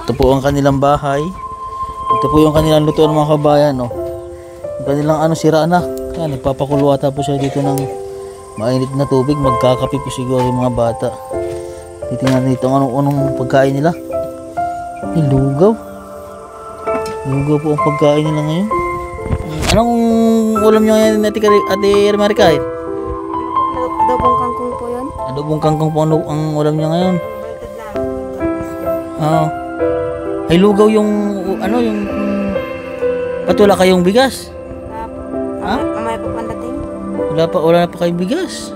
Ito po ang kanilang bahay. Ito po yung kanilang lutuan mga kabayan. Oh. Yung kanilang sira na. Yan, nagpapakulo ata po siya dito ng mainit na tubig. Magkakape po siguro yung mga bata. Titingnan dito anong pagkain nila. Lugaw. Lugaw po ang pagkain nila ngayon. Anong ulam nyo ngayon, Ate Marika? Adobong kangkong po yun. Adobong kangkong po ang ulam nyo ngayon. Ay lugaw yung yung patula kayong bigas. Mamaya pa pandating. Wala na pa kayong bigas.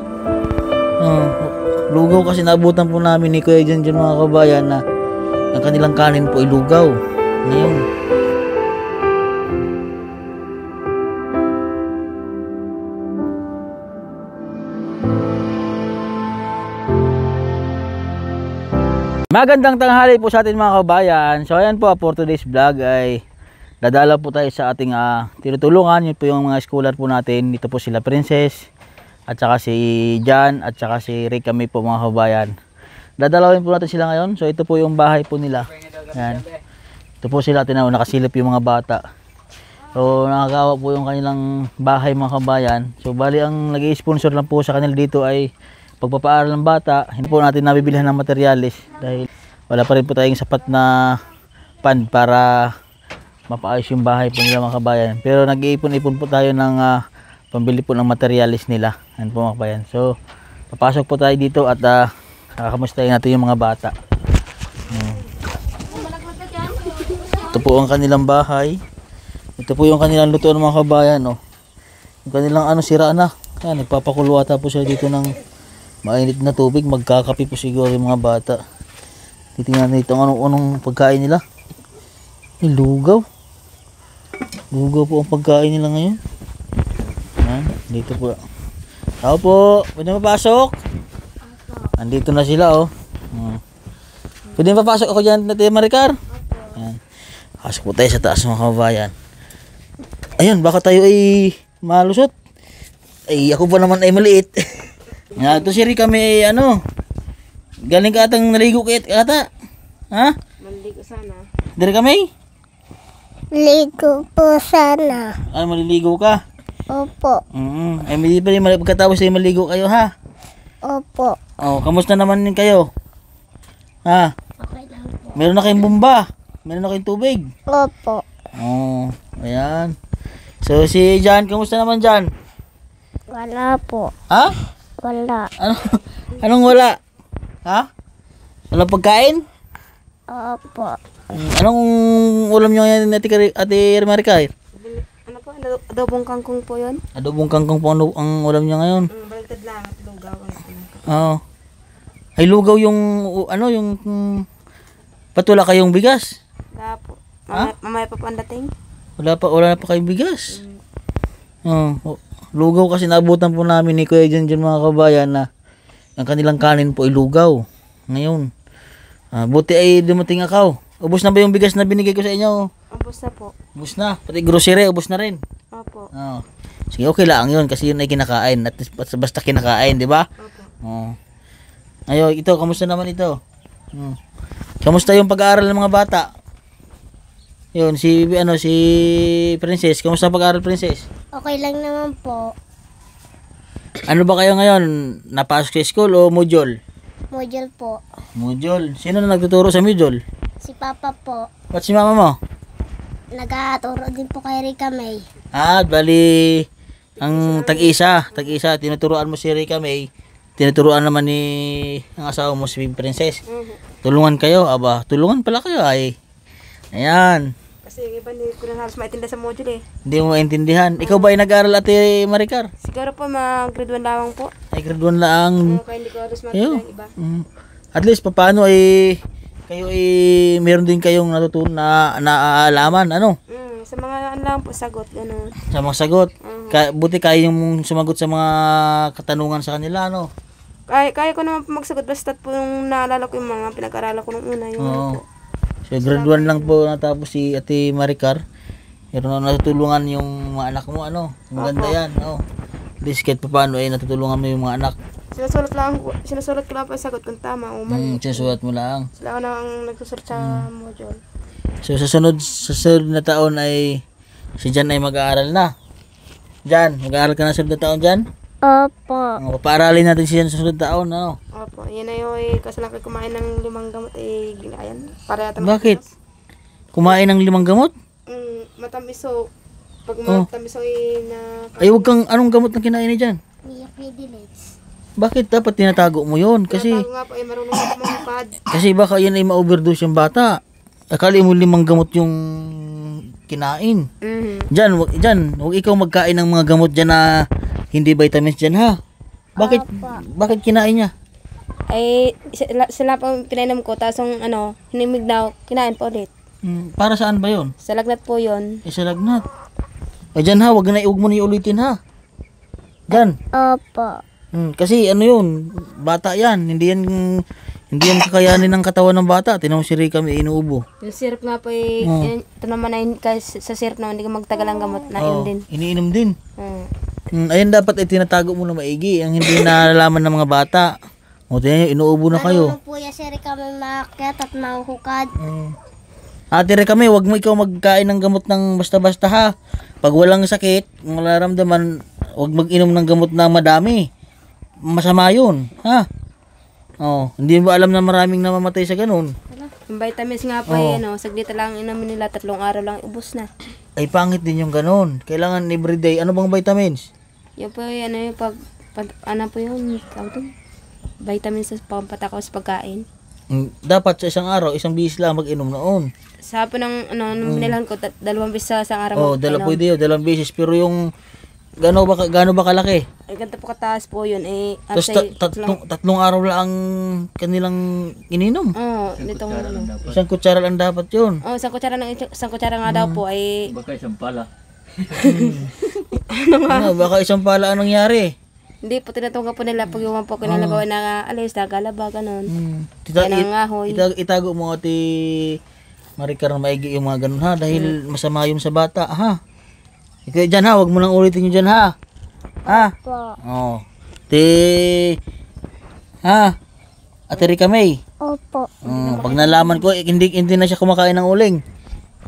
Lugaw kasi naabutan po namin ni Kuya Jan mga kabayan na ang kanilang kanin po ay lugaw. Ngayon. Magandang tanghali po sa atin mga kabayan. So ayan po, for today's vlog ay dadala po tayo sa ating tinutulungan. Yun po yung mga scholar po natin. Dito po sila Princess at saka si Jan at saka si Rick, kami po mga kabayan. Dadalawin po natin sila ngayon. So ito po yung bahay po nila. Ayan. Ito po sila, tinaw, nakasilip yung mga bata. So nakakawa po yung kanilang bahay mga kabayan. So bali ang nag-i-sponsor lang po sa kanila dito ay pagpapaaral ng bata. Hindi po natin nabibilihan ng materyales dahil wala pa rin po tayong sapat na fund para mapaayos yung bahay po nila mga kabayan. Pero nag-iipon-ipon po tayo ng pambili po ng materyales nila. Yan po mga kabayan. So papasok po tayo dito at kakamustahin natin yung mga bata. Ito po ang kanilang bahay. Ito po yung kanilang lutuan mga kabayan. Oh. Yung kanilang sira na. Yan, nagpapakulo ata po siya dito ng mainit na tubig. Magkakape po siguro yung mga bata. Titingnan nito anong pagkain nila. Lugaw. Lugaw po ang pagkain nila ngayon. Yan, dito po. Tao po, pwede mapasok? Andito na sila oh. Pwede mapasok ako dyan, Ate Maricar? Yan. Pasok po tayo sa taas mga kabayan. Ayun, baka tayo ay malusot. Ay, ako pa naman ay maliit. Nga, ito si Rick kami galing ka atang naligo kaya ata. Ha? Maligo sana. Dari kami? Ligo po sana. Maliligo ka? Opo. Ay, hindi pa rin pagkatapos ay maligo kayo ha? Opo. Kamusta naman kayo? Ha? Okay lang po. Meron na kayong bomba? Meron na kayong tubig? Opo. Ayan. So si Jan, kamusta naman Jan? Wala po. Ha? Wala. Anong wala? Ha? Walang pagkain? Opo. Anong ulam nyo ngayon, Ate Marika? Ano po? Adobong kangkong po yun. Adobong kangkong po ang ulam nyo ngayon. Baliktad lang at lugaw. Ay lugaw yung yung patula kayong bigas. Wala po. Ha? Mamaya pa pandating. Wala na pa kayong bigas. Lugaw kasi naabutan po namin ni Kuya Jan mga kabayan na ang kanilang kanin po ay lugaw. Ngayon. Buti ay dumating ako. Ubos na ba yung bigas na binigay ko sa inyo? Ubos na po. Ubos na. Pati grocery, ubos na rin. Opo. Sige, okay lang yun kasi yun ay kinakain. At basta kinakain, di ba? Opo. Ayo, ito, kamusta naman ito? Kamusta yung pag-aaral ng mga bata? Yun, si Princess. Kamusta ang pag-aaral, Princess? Okay lang naman po. Ano ba kayo ngayon? Napasok sa school o module? Module po. Module. Sino na nagtuturo sa module? Si Papa po. Ba't si mama mo? Nag-aaturo din po kay Rika May. Bali, ang tag-isa, tinuturuan mo si Rika May, tinuturuan naman ang asawa mo si Princess. Tulungan kayo, tulungan pala kayo ay. Ayan. Kasi yung iba hindi ko na halos maintindihan sa module eh. Hindi mo maintindihan. Ikaw ba ay nag-aaral, Ate Maricar? Siguro po mga grade 1 lamang po. Ay, grade 1 lang. Kaya hindi ko halos maintindihan yung iba. At least, paano kayo meron din kayong natutunan na naaalaman, Sa mga lang po, sagot, gano'n. Sa mga sagot. Buti kayo yung sumagot sa mga katanungan sa kanila, Kaya ko naman po magsagot, basta po yung naalala ko yung mga pinag-aralan ko nung una. Yung po. So, grade 1 lang po natapos si Ate Maricar. Pero natutulungan yung mga anak mo, Maganda yan, At least kahit paano ay natutulungan mo yung mga anak. Sinusulat ko lang po ang sagot kung tama o mali. Sinusulat mo lang. Sila ako na ang nagsusulat sa module. So sa sunod na taon ay si Jan ay mag-aaral na. Jan, mag-aaral ka na sa sunod na taon, Jan? Opo. Paaralin natin si Jan sa sunod na taon, ano? Opo, yan na yun kasi lang kumain ng 5 gamot ginayan. Para yata Bakit? Kumain ng 5 gamot? Matamis so pag matamis so na Ay, wag kang, anong gamot na kinain ni Jan? Miyapidilits. Bakit dapat tinatago mo yon? Kasi Tinatago nga po marunong ako mamapad. kasi baka yan ay ma-overdose yung bata. Akala mo 5 gamot yung kinain. Jan, wag ikaw magkain ng mga gamot dyan na hindi vitamins dyan, ha? Bakit kinain niya? Ay sila pa pinainom ko tapos ang hinimig na kinain pa ulit. Para saan ba yon? Sa lagnat po yun. Sa lagnat. Ay, Jan, ha? Wag mo na iulitin, ha? Jan. Opo. Kasi ano yun, bata yan. Hindi yan kakayanin ng katawan ng bata. Tinawag si Rika may inuubo. Yung syrup nga po ito naman ay sa syrup naman hindi ka magtagal ang gamot na yun din. Iniinom din. Mm. Ayun dapat ay tinatago mo na maigi. Ang hindi nalalaman ng mga bata. O tingnan nyo, inuubo na kayo. Marunong po yan si Rika may maakyat at mahuhukad. Ate Rika may, wag mo ikaw magkain ng gamot ng basta-basta, ha. Pag walang sakit, wala ramdaman, wag mag-inom ng gamot na madami. Masama yun, ha. Hindi mo alam na maraming namamatay sa ganun. Yung vitamins nga po saglit lang inumin nila 3 araw lang ubos na. Ay pangit din yung ganun. Kailangan everyday. Ano bang vitamins? Yung po yung tawag doon? Vitamins sa pampatakaw sa pagkain. Dapat sa isang araw, isang bihis lang mag-inom noon. Sa po ng nung binilan ko 2 beses sa isang araw. Pwede yun, 2 beses. Pero yung gaano ba kalaki? Ay ganito po kataas po yun Tapos tatlong araw lang ang kanilang ininom. Nitong Isang kutsara lang dapat yun. isang kutsara nga daw po ay Baka isang pala. Baka isang pala ang nangyari. hindi po tinatungga po nila pag yung po kinalabaw na alis na galaba ganun. Nangangahoy. Itago mo ati Maricar na maigi yung mga ganun, ha, dahil masama yun sa bata, ha. Ikaw dyan, ha, wag mo nang ulitin yun dyan, ha. Ha? Opo. Ate Rika May. Opo. Pag nalaman ko, hindi na siya kumakain ng uling.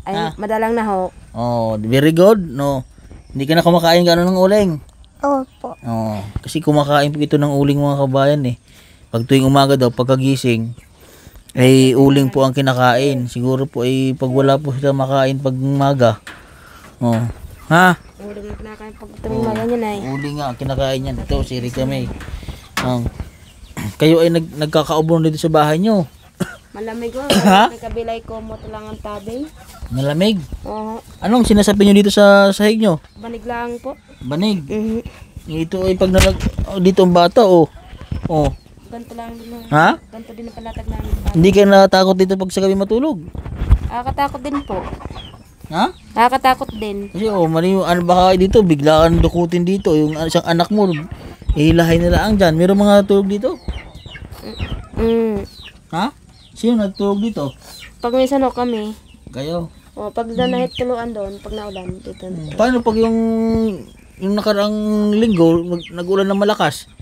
Ay madalang na ho. Very good, no. Hindi ka na kumakain gano'n ng uling. Opo. Kasi kumakain po ito ng uling mga kabayan, eh. Pag tuwing umaga daw, pagkagising, ay uling po ang kinakain. Siguro po ay pag wala po sila makain pag umaga. Ha? Uling na kinakain pag tuwing ganyan ay. Uling nga ang kinakain niyan. Ito si Rika May. Kayo ay nagkakaubo dito sa bahay nyo. Malamig ho. May kabilay ko mo lang ang tabi. Malamig. Oo. Anong sinasabi nyo dito sa sahig nyo? Banig lang po. Banig. Ito ay pag dito ang bata, Ganto lang din. Ha? Ganto din ang palatag namin. Hindi ka natakot dito pag sa gabi matulog? Nakakatakot din po. Ha? Nakakatakot din. Kasi mali yung baka dito, bigla kang dukutin dito. Yung isang anak mo, ihilahay nila ang dyan. Meron mga tulog dito? Ha? Sino nagtulog dito? Pag minsan kami. Kayo. Pag nahit tuluan doon, pag naulan dito. Paano pag yung nakarang linggo, nag-ulan ng malakas?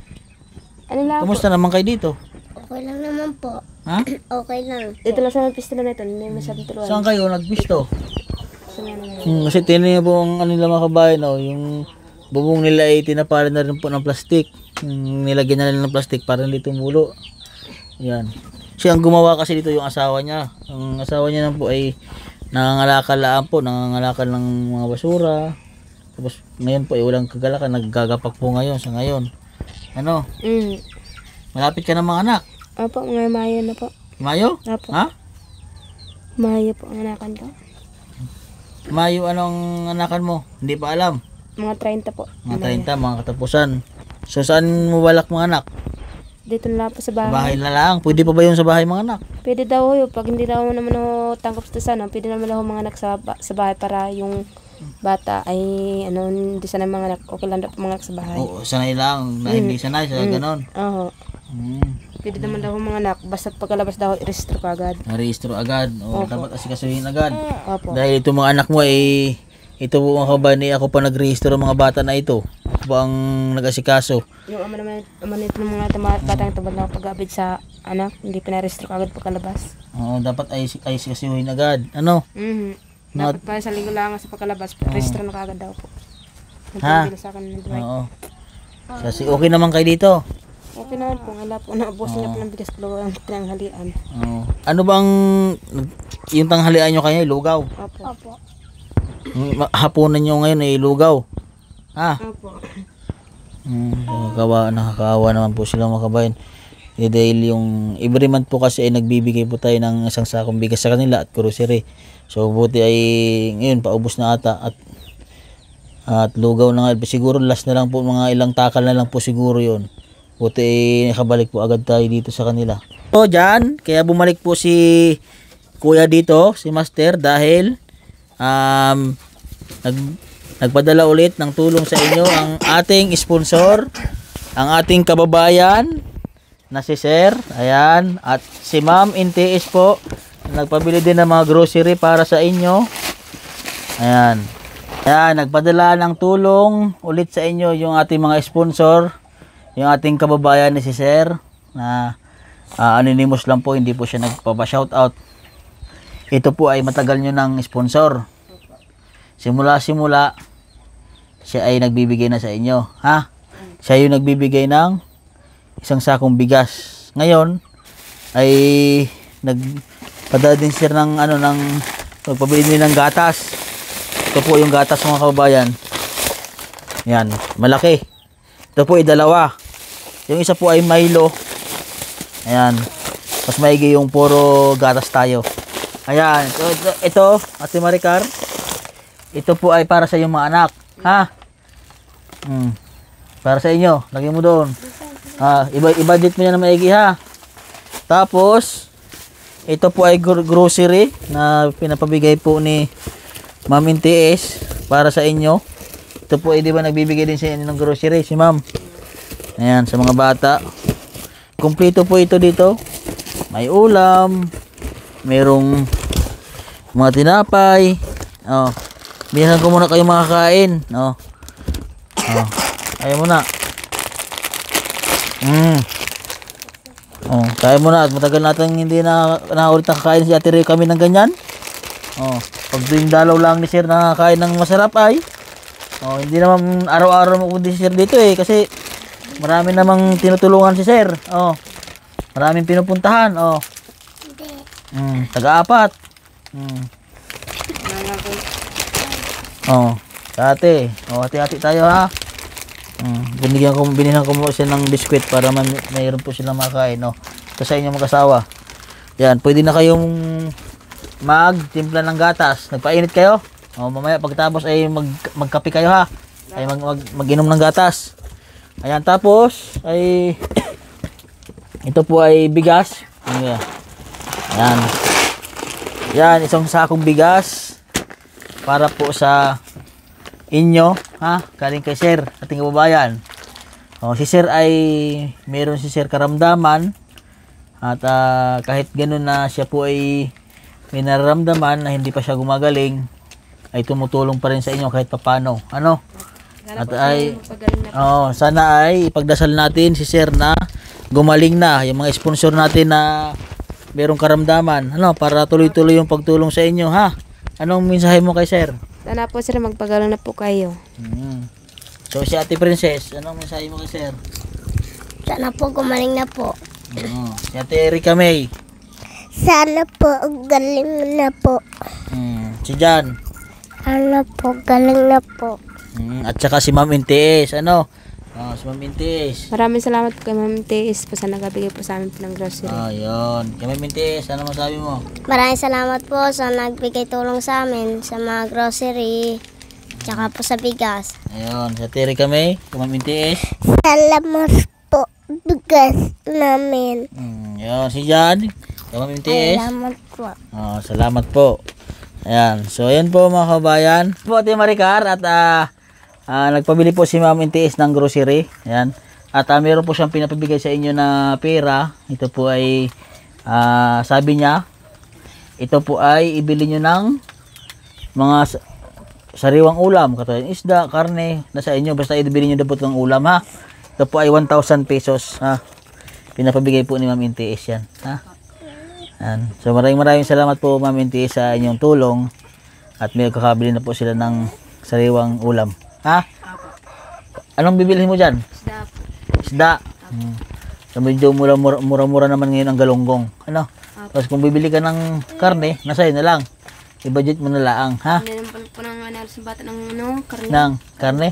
Ano lang po? Kamusta naman kayo dito? Okay lang naman po. Ha? Okay lang. Dito lang sa mga pista na ito. Hindi masyadong tuluan. Saan kayo nagpisto? Sa nga naman. Kasi tinan niyo po ang ano nila mga kabayan, yung bubong nila ay tinapalan na rin po ng plastic. Nilagyan na nila ng plastic para hindi tumulo. Yan. Siya ang gumawa kasi dito yung asawa niya. Ang asawa niya po ay nangangalakal ng mga basura. Tapos ngayon po ay walang kagalakan, naggagapak po ngayon sa ngayon. Ano? Malapit ka ng mga anak. Opo, mga Mayo na po. Mayo? Opo. Ha? Mayo po ang anakan ko. Mayo, anong anakan mo? Hindi pa alam. Mga 30 po. Mga 30, mga katapusan. So saan mo balak mga anak? Dito na lang po sa bahay. Sa bahay na lang. Pwede pa ba yun sa bahay mga anak? Pwede daw yun. Pag hindi daw naman tangkap sa sana, pwede naman daw mga anak sa bahay para yung bata ay hindi sanay mga anak. Okay lang daw mga anak sa bahay. Oo, sanay lang. Na hindi sanay, ganon. Oo. Pwede naman daw mga anak. Basta pagkalabas daw, i-restro ka agad. Na-rehistro agad. O, dapat asikasuhin agad. Opo. Dahil itong mga anak mo ay ito po mga kabayan, ako pa nag-rehistro ng mga bata na ito. ako po ang nag-asikaso. Yung ama nito ng mga batang ito na pag-abid sa anak, hindi pinarestro agad pagkalabas. Oo, dapat ay sikasuhin agad. Ano? Dapat pa sa linggo lang sa pagkalabas, restro na kagad daw po. Ha? Nagpapagila sa akin ng Dwight. Oo. Kasi okay naman kayo dito. Okay naman po, wala po, naubos niya po ng bigas po ang pinanghalian. Oo. Ano bang yung tanghalian nyo kayo, lugaw? Opo. Opo. Hapunan nyo ngayon ay lugaw. Ha? Opo. Nakakawa naman po sila mga kabayan. Dahil yung every month po kasi ay nagbibigay po tayo ng isang sakong bigas sa kanila at grocery. So buti ay ngayon paubos na ata at lugaw na nga. Siguro last na lang po, mga ilang takal na lang po siguro yon. Buti ay nakabalik po agad tayo dito sa kanila. So dyan, kaya bumalik po si kuya dito, si Master, dahil nagpadala ulit ng tulong sa inyo ang ating sponsor, ang ating kababayan na si Sir, ayan, at si Ma'am NTS po, nagpabili din ng mga grocery para sa inyo. Ayan. Ayan, nagpadala ng tulong ulit sa inyo yung ating mga sponsor, yung ating kababayan na si Sir, na anonymous lang po, hindi po siya nagpapa-shoutout. Ito po ay matagal nyo ng sponsor. Simula siya ay nagbibigay na sa inyo, ha? Siya yung nagbibigay ng isang sakong bigas. Ngayon ay nagpadala din siya ng magpabili din ng gatas. Ito po yung gatas mga kababayan. Yan, malaki. Ito po ay dalawa. Yung isa po ay Milo. Ayan. Mas maigi yung puro gatas tayo. Ayan, ito Ate Maricar. Ito po ay para sa iyong mga anak, ha? Para sa inyo, lagyan mo doon. I-budget mo yan na maigi, ha? Tapos, ito po ay grocery na pinapabigay po ni Ma'am NTS para sa inyo. Ito po ay di ba nagbibigay din sa inyo ng grocery si Ma'am. Ayan, sa mga bata. Kumpleto po ito dito. May ulam, merong mga tinapay. Bilang ko muna kayo makakain. Kaya muna. Kaya muna at matagal natin hindi ulit nakakain si Ate Ray kami ng ganyan. Pag tuwing dalaw lang ni Sir nakakain ng masarap ay hindi naman araw-araw mo kundi si Sir dito kasi marami namang tinutulungan si Sir. Maraming pinupuntahan. Taga-apat. Ate. Hati-hati tayo, ha. Binigyan ko mo siya ng biskwit para mayroon po silang makain, Ito sa inyo mag-asawa. Yan, pwede na kayong magtimpla ng gatas. Nagpainit kayo? Mamaya pagtapos ay magkape kayo, ha. Ay mag-inom ng gatas. Ayan, tapos ay ito po ay bigas. Ayan. Yan, isang sakong bigas para po sa inyo, ha? Galing kay Sir, ating kababayan. Si Sir ay meron si Sir karamdaman at kahit ganoon na siya po ay may nararamdaman na hindi pa siya gumagaling, ay tumutulong pa rin sa inyo kahit papano. At ay sana ay ipagdasal natin si Sir na gumaling na, yung mga sponsor natin na merong karamdaman, para tuloy-tuloy yung pagtulong sa inyo, ha? Anong mensahe mo kay Sir? Sana po Sir, magpagaling na po kayo. So si Ate Princess, anong mensahe mo kay Sir? Sana po gumaling na po. Si Ate Erika May. Sana po galing na po. Si Jan. Sana po galing na po. At saka si Ma'am NTS, si Ma'am NTS. Maraming salamat po kay Ma'am NTS po sa nagabigay po sa amin po ng grocery. Yun. Kay Ma'am NTS, ano masabi mo? Maraming salamat po sa nagbigay tulong sa amin sa mga grocery, tsaka po sa bigas. Ayun, sa Ate Erika May, kay Ma'am NTS. Salamat po, bigas namin. Yun, si Jan, kay Ma'am NTS. Salamat po. Salamat po. Ayan, so ayan po mga kabayan. Po Ate Maricar at nagpabili po si Ma'am NTS ng grocery. Ayan. At meron po siyang pinapabigay sa inyo na pera. Ito po ay sabi niya, ito po ay ibili nyo ng mga sariwang ulam, katulad ng isda, karne, nasa inyo, basta ibili nyo dapat ng ulam ha. Ito po ay 1,000 pesos ha. Pinapabigay po ni Ma'am NTS yan ha. Yan. So maraming salamat po Ma'am NTS sa inyong tulong at may kakabili na po sila ng sariwang ulam ha. Anong bibilhin mo dyan? Isda po. Isda. So medyo mura-mura naman ngayon ang galunggong. Ano? Tapos kung bibili ka ng karne, nasa na lang. I-budget mo na lang, ha? Hindi naman po nang analis ng bata ng ano, karne. Ng karne?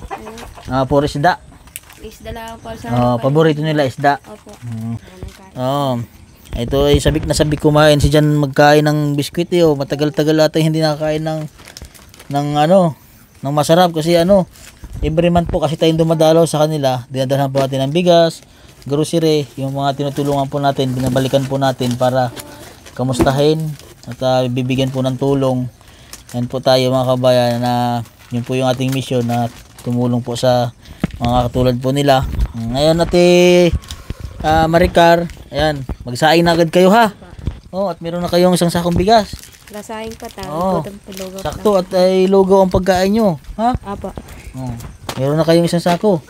Puro isda. Isda lang po sa Paborito nila isda. Opo. Ito ay sabik na sabik kumain si Jan magkain ng biskwit eh. Matagal-tagal ata hindi nakakain ng masarap kasi every month po kasi tayong dumadalaw sa kanila. Dinadalhan po natin ng bigas, grocery, yung mga tinutulungan po natin, binabalikan po natin para kamustahin at bibigyan po ng tulong. Yan po tayo mga kabayan na yun po yung ating mission na tumulong po sa mga katulad po nila. Ngayon Maricar, ayan, magsaing na agad kayo ha. At meron na kayong isang sakong bigas. Lasaing pa tayo. Sakto at ay logo ang pagkain nyo, ha? Apa. Meron na kayong isang sako.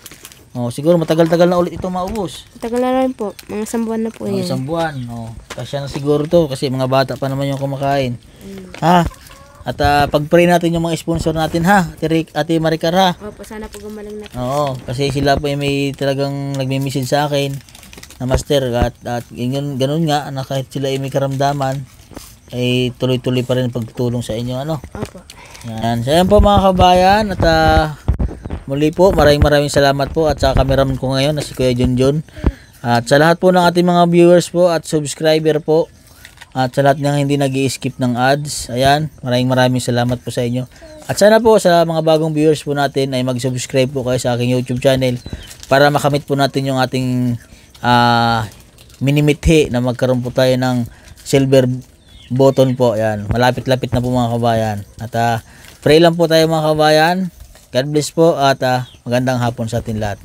Siguro matagal-tagal na ulit ito maubos. Matagal na rin po. Mga isang buwan na po yan. Isang buwan. Kasya na siguro to kasi mga bata pa naman yung kumakain. Ha? At pag-pray natin yung mga sponsor natin ha. Ate Maricar ha. Opo, sana po gumaling na po. Kasi sila po may talagang nagme-message sa akin na master at ganun nga na kahit sila ay may karamdaman ay tuloy-tuloy pa rin pagtutulong sa inyo Opo. Yan. So yan po mga kabayan at muli po maraming salamat po at sa cameraman ko ngayon na si Kuya Junjun at sa lahat po ng ating mga viewers po at subscriber po at sa lahat ng hindi nag-i-skip ng ads. Ayan, maraming salamat po sa inyo. At sana po sa mga bagong viewers po natin ay mag-subscribe po kayo sa aking YouTube channel para makamit po natin yung ating minimithi na magkaroon po tayo ng silver button po. Ayan, malapit-lapit na po mga kabayan. At pray lang po tayo mga kabayan. God bless po at magandang hapon sa atin lahat.